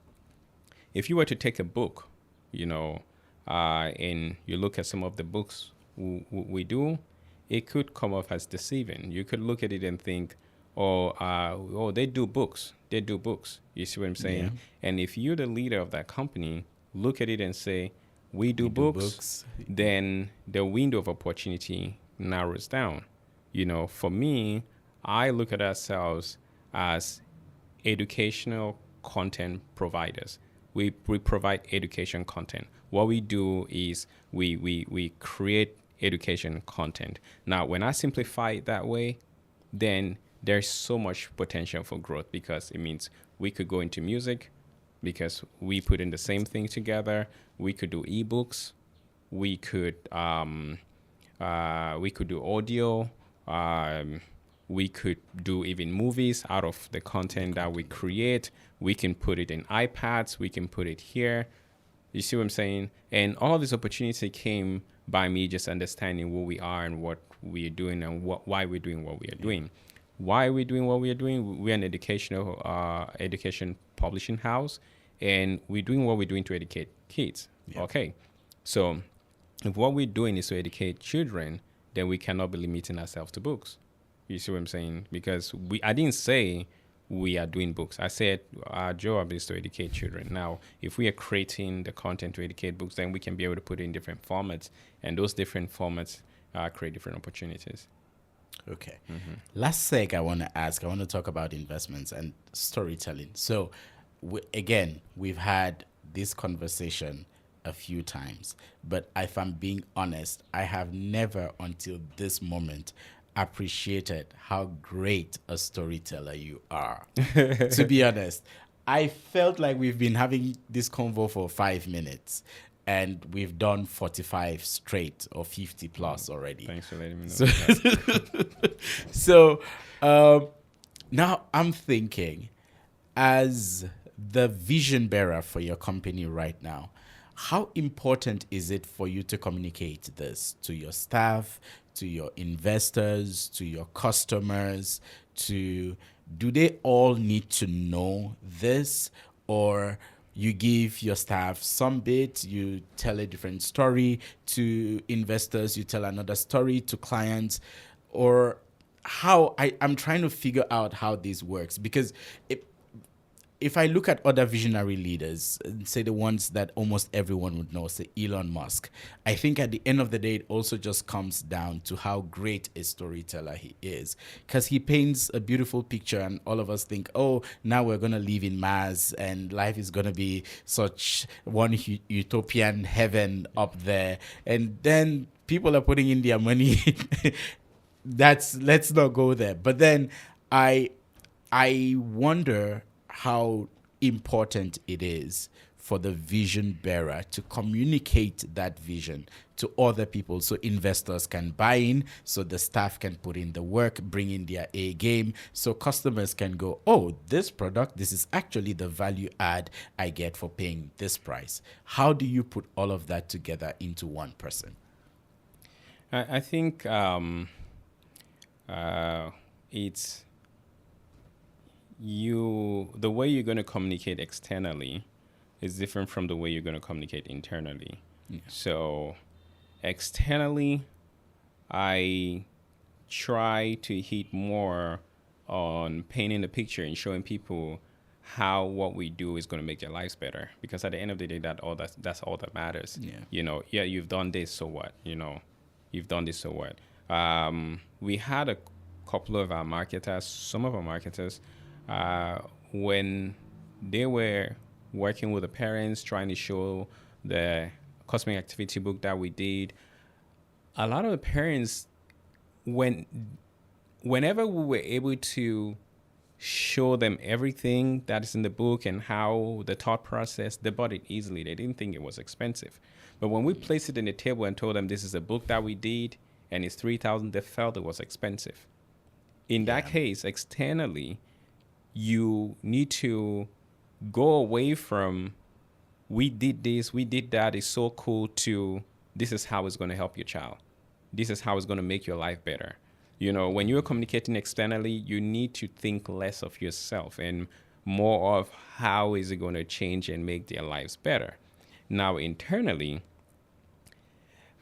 if you were to take a book, you know, and you look at some of the books we do, it could come off as deceiving. You could look at it and think, oh, they do books. They do books. You see what I'm saying? Yeah. And if you're the leader of that company, look at it and say, we do books, books. then the window of opportunity narrows down. You know, for me, I look at ourselves as educational content providers. We provide education content. What we do is we create education content. Now, when I simplify it that way, then there's so much potential for growth, because it means we could go into music because we put in the same thing together. We could do ebooks. We could do audio. We could do even movies out of the content that we create. We can put it in iPads. We can put it here. You see what I'm saying? And all of this opportunity came by me just understanding who we are and what we are doing, and why we're doing what we are doing. Why are we doing what we are doing? We're an education publishing house, and we're doing what we're doing to educate kids. Yeah. Okay. So if what we're doing is to educate children, then we cannot be limiting ourselves to books. You see what I'm saying? Because I didn't say we are doing books. I said our job is to educate children. Now, if we are creating the content to educate books, then we can be able to put it in different formats, and those different formats create different opportunities. Okay. Mm-hmm. Last seg I want to talk about investments and storytelling. So, we've had this conversation a few times, but if I'm being honest, I have never until this moment appreciated how great a storyteller you are. To be honest, I felt like we've been having this convo for 5 minutes, and we've done 45 straight or 50 plus already. Thanks for letting me know. So now I'm thinking, as the vision bearer for your company right now, how important is it for you to communicate this to your staff, to your investors, to your customers? Do they all need to know this, or you give your staff some bit, you tell a different story to investors, you tell another story to clients, or how? I'm trying to figure out how this works, because if I look at other visionary leaders, say the ones that almost everyone would know, say Elon Musk, I think at the end of the day, it also just comes down to how great a storyteller he is. Because he paints a beautiful picture, and all of us think, oh, now we're going to live in Mars and life is going to be such one utopian heaven up there. And then people are putting in their money. Let's not go there. But then I wonder how important it is for the vision bearer to communicate that vision to other people, so investors can buy in, so the staff can put in the work, bring in their A game, so customers can go, oh, this product, this is actually the value add I get for paying this price. How do you put all of that together into one person? I think it's the way you're going to communicate externally is different from the way you're going to communicate internally. Yeah. So externally, I try to hit more on painting the picture and showing people how what we do is going to make their lives better. Because at the end of the day, that's all that matters. Yeah. You know, yeah, you've done this, so what? You know, you've done this, so what? We had a couple of our marketers, some of our marketers, when they were working with the parents, trying to show the cosmic activity book that we did, a lot of the parents, whenever we were able to show them everything that is in the book and how the thought process, they bought it easily. They didn't think it was expensive. But when we placed it in the table and told them this is a book that we did and it's $3,000, they felt it was expensive. In that case, externally, you need to go away from we did this, we did that, it's so cool, to this is how it's going to help your child. This is how it's going to make your life better. You know, when you're communicating externally, you need to think less of yourself and more of how is it going to change and make their lives better. Now, internally,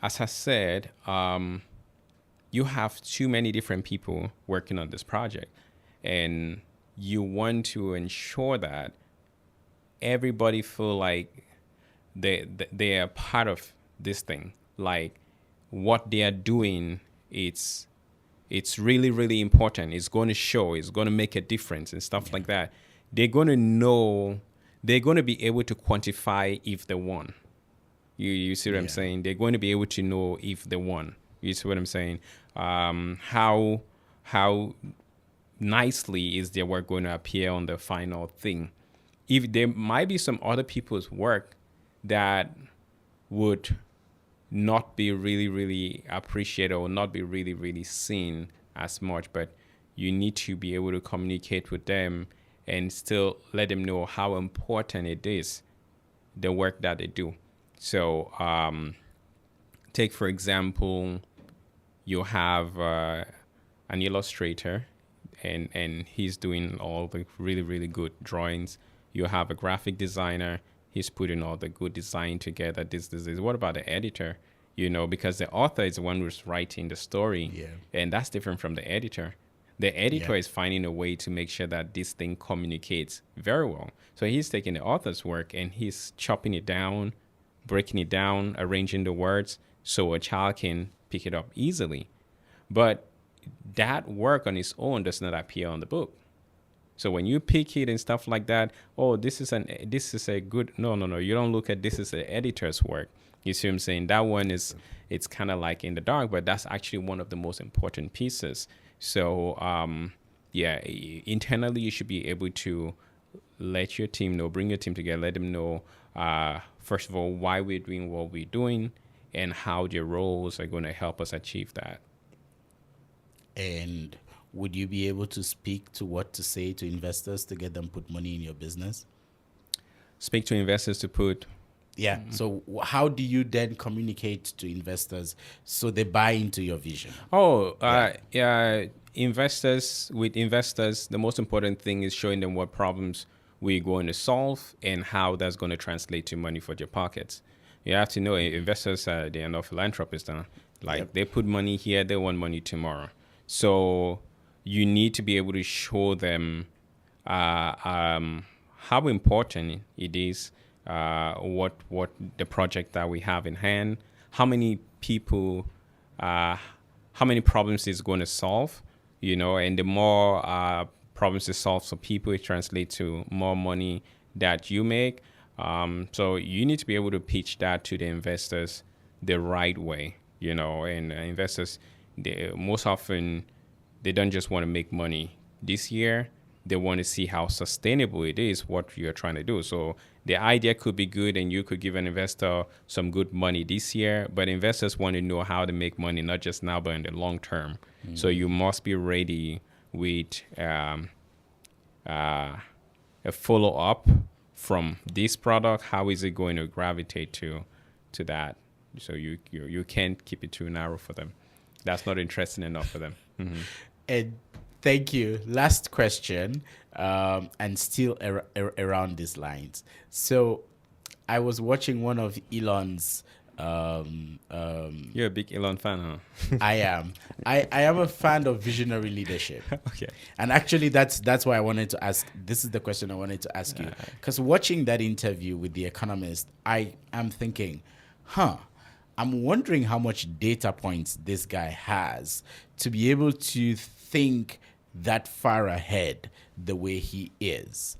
as I said, you have too many different people working on this project, and you want to ensure that everybody feel like they are part of this thing. Like what they are doing, it's really, really important. It's going to show, it's going to make a difference and stuff like that. They're going to know, they're going to be able to quantify if they won. You see what I'm saying? They're going to be able to know if they won. You see what I'm saying? How nicely is their work going to appear on the final thing? If there might be some other people's work that would not be really, really appreciated or not be really, really seen as much, but you need to be able to communicate with them and still let them know how important it is, the work that they do. So take, for example, you have an illustrator, and he's doing all the really, really good drawings. You have a graphic designer. He's putting all the good design together. This. What about the editor? You know, because the author is the one who's writing the story, and that's different from the editor. The editor is finding a way to make sure that this thing communicates very well. So he's taking the author's work and he's chopping it down, breaking it down, arranging the words so a child can pick it up easily. But that work on its own does not appear on the book. So when you pick it and stuff like that, oh, this is a good, no. You don't look at this as the editor's work. You see what I'm saying? That one is, it's kind of like in the dark, but that's actually one of the most important pieces. So, internally you should be able to let your team know, bring your team together, let them know, first of all, why we're doing what we're doing and how their roles are going to help us achieve that. And would you be able to speak to what to say to investors to get them put money in your business? Speak to investors to put... Yeah. So how do you then communicate to investors so they buy into your vision? Investors, the most important thing is showing them what problems we're going to solve and how that's going to translate to money for your pockets. You have to know investors are, they are not philanthropists. They put money here, they want money tomorrow. So you need to be able to show them how important it is, what the project that we have in hand, how many people, how many problems it's going to solve, you know, and the more problems it solves for people, it translates to more money that you make. So you need to be able to pitch that to the investors the right way, you know, and investors, most often, they don't just want to make money this year. They want to see how sustainable it is, what you're trying to do. So the idea could be good and you could give an investor some good money this year, but investors want to know how to make money, not just now, but in the long term. Mm-hmm. So you must be ready with a follow-up from this product. How is it going to gravitate to that? So you can't keep it too narrow for them. That's not interesting enough for them. Mm-hmm. And thank you. Last question, and still around these lines. So I was watching one of Elon's... You're a big Elon fan, huh? I am. I am a fan of visionary leadership. Okay. And actually, that's why I wanted to ask. This is the question I wanted to ask you. Because watching that interview with The Economist, I am thinking, I'm wondering how much data points this guy has to be able to think that far ahead the way he is.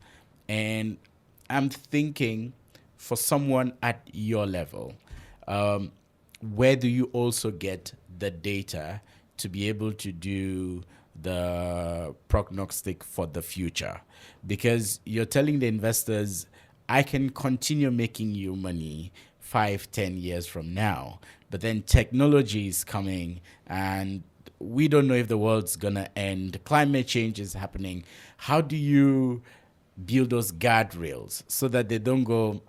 And I'm thinking, for someone at your level, where do you also get the data to be able to do the prognostic for the future? Because you're telling the investors, I can continue making you money 5-10 years from now, but then technology is coming and we don't know if the world's gonna end. Climate change is happening. How do you build those guardrails so that they don't go,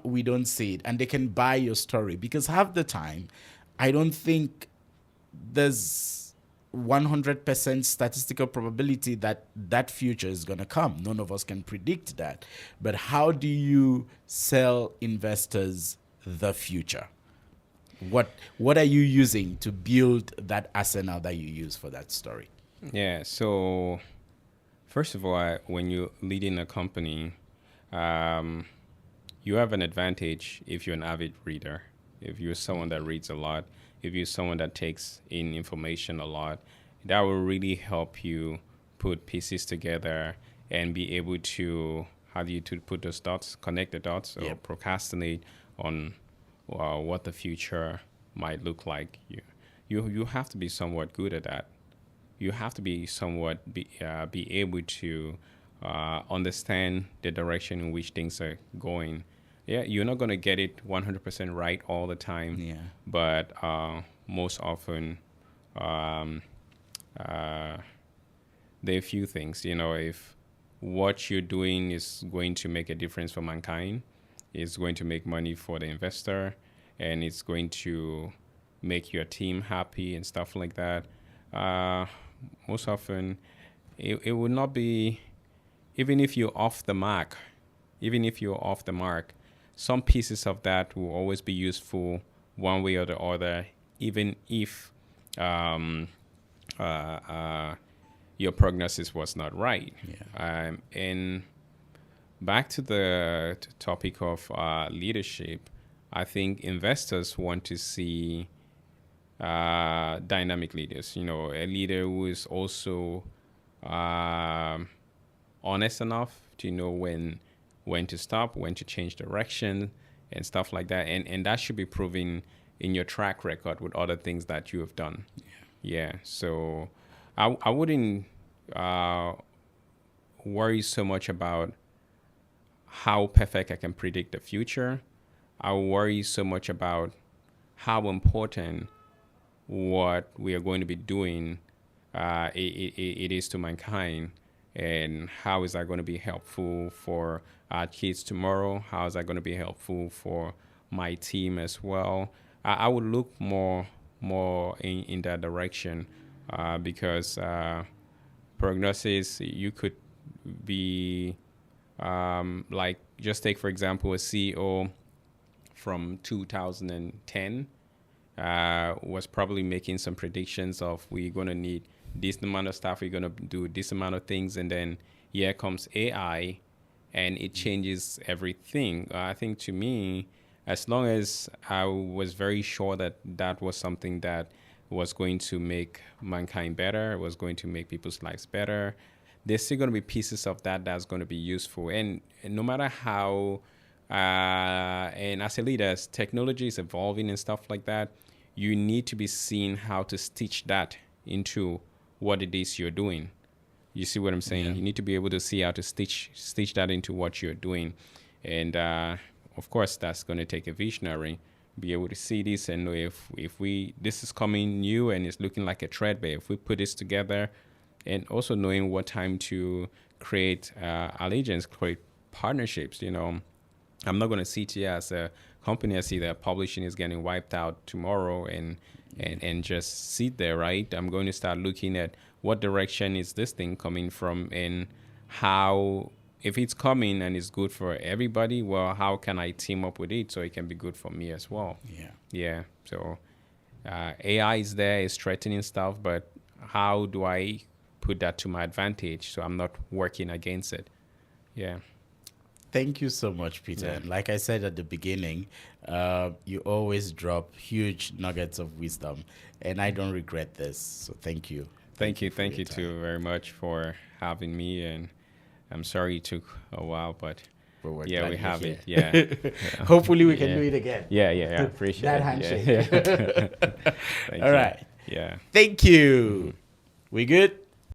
we don't see it, and they can buy your story? Because half the time, I don't think there's 100% statistical probability that that future is going to come. None of us can predict that. But how do you sell investors the future? What are you using to build that arsenal that you use for that story? Yeah, so first of all, when you're leading a company, you have an advantage if you're an avid reader, if you're someone that reads a lot, if you're someone that takes in information a lot. That will really help you put pieces together and be able to, to put those dots, connect the dots, or procrastinate on what the future might look like. You have to be somewhat good at that. You have to be somewhat be able to understand the direction in which things are going. Yeah, you're not going to get it 100% right all the time. Yeah. But most often, there are a few things. If what you're doing is going to make a difference for mankind, it's going to make money for the investor, and it's going to make your team happy and stuff like that, most often it would not be, even if you're off the mark, some pieces of that will always be useful one way or the other, even if your prognosis was not right. Yeah. And back to the topic of leadership, I think investors want to see dynamic leaders. A leader who is also honest enough to know when to stop, when to change direction, and stuff like that. And that should be proven in your track record with other things that you have done. Yeah. So I wouldn't worry so much about how perfect I can predict the future. I worry so much about how important what we are going to be doing it is to mankind, and how is that going to be helpful for our kids tomorrow? How is that going to be helpful for my team as well? I would look more in that direction, because prognosis, you could be like, just take for example a CEO from 2010 was probably making some predictions of, we're going to need this amount of staff, we're going to do this amount of things, and then here comes AI and it changes everything. I think, to me, as long as I was very sure that that was something that was going to make mankind better, was going to make people's lives better, there's still going to be pieces of that that's going to be useful. And no matter how, and as a leader, as technology is evolving and stuff like that, you need to be seeing how to stitch that into what it is you're doing. You see what I'm saying? Yeah. You need to be able to see how to stitch that into what you're doing. And of course, that's going to take a visionary, be able to see this and know if this is coming new and it's looking like a thread, but if we put this together, and also knowing what time to create allegiance, create partnerships. I'm not going to sit here as a company. I see that publishing is getting wiped out tomorrow and just sit there, right? I'm going to start looking at what direction is this thing coming from, and how, if it's coming and it's good for everybody, well, how can I team up with it so it can be good for me as well? Yeah. So AI is there, it's threatening stuff, but how do I put that to my advantage so I'm not working against it? Yeah. Thank you so much, Peter. Yeah. Like I said at the beginning, you always drop huge nuggets of wisdom, and I don't regret this. So thank you. Thank you too very much for having me, and I'm sorry it took a while, but yeah, we have it. Yeah. Hopefully we can do it again. Yeah. Appreciate that it. handshake. Yeah. All right. Yeah. Thank you. We good?